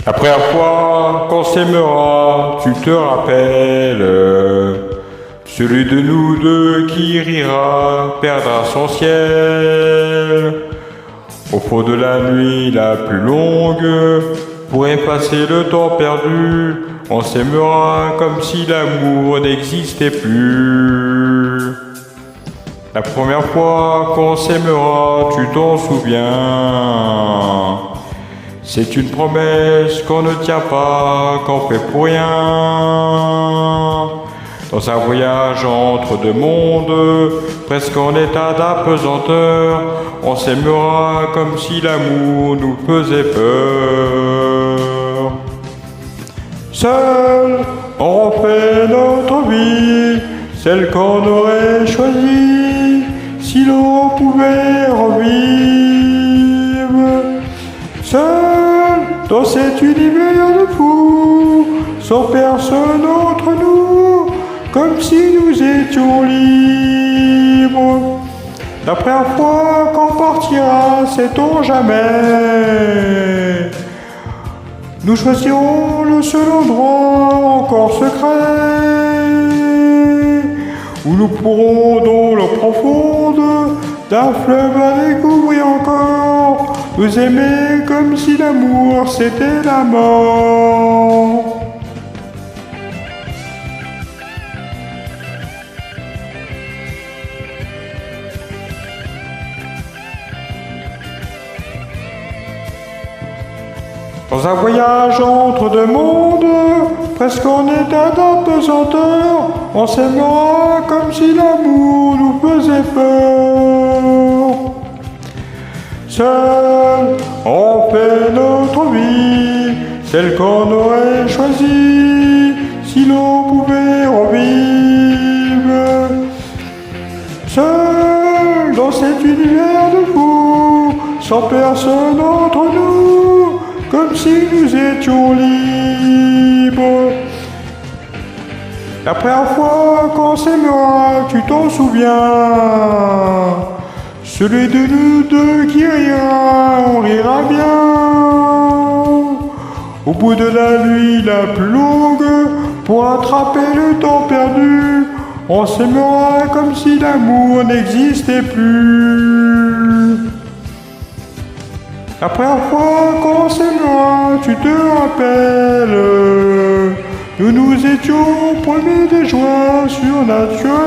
La première fois qu'on s'aimera, tu te rappelles, celui de nous deux qui rira perdra son ciel. Au fond de la nuit la plus longue, pour effacer le temps perdu, on s'aimera comme si l'amour n'existait plus. La première fois qu'on s'aimera, tu t'en souviens. C'est une promesse qu'on ne tient pas, qu'on fait pour rien. Dans un voyage entre deux mondes, presque en état d'apesanteur, on s'aimera comme si l'amour nous faisait peur. Seul, on refait notre vie, celle qu'on aurait choisie, si l'on pouvait revivre. Seul, dans cet univers de fous, sans personne entre nous, comme si nous étions libres. La première fois qu'on partira, sait-on jamais. Nous choisirons le seul endroit encore secret, où nous pourrons dans l'eau profonde d'un fleuve à découvrir encore, nous aimer comme si l'amour c'était la mort. Dans un voyage entre deux mondes, presque en état d'apesanteur, on s'aimera comme si l'amour nous faisait peur. Seul, on fait notre vie, celle qu'on aurait choisie, si l'on pouvait revivre. Seul, dans cet univers de fous, sans personne entre nous, comme si nous étions libres. La première fois qu'on s'aimera, tu t'en souviens. Celui de nous deux qui rira, on rira bien. Au bout de la nuit la plus longue, pour attraper le temps perdu, on s'aimera comme si l'amour n'existait plus. La première fois qu'on s'aimera, tu te rappelles, nous nous étions promis des joies surnaturelles.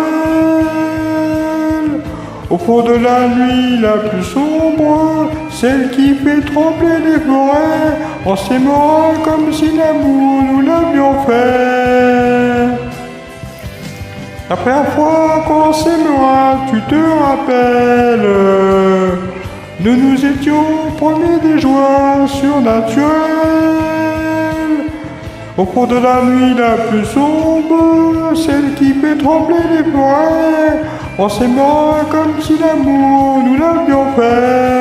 Au fond de la nuit la plus sombre, celle qui fait trembler les forêts, on s'aimera comme si l'amour nous l'avions fait. La première fois qu'on s'aimera, tu te rappelles, nous nous étions promis des joies surnaturelles. Au fond de la nuit la plus sombre, celle qui fait trembler les forêts, on s'aimera comme si l'amour nous l'avions fait.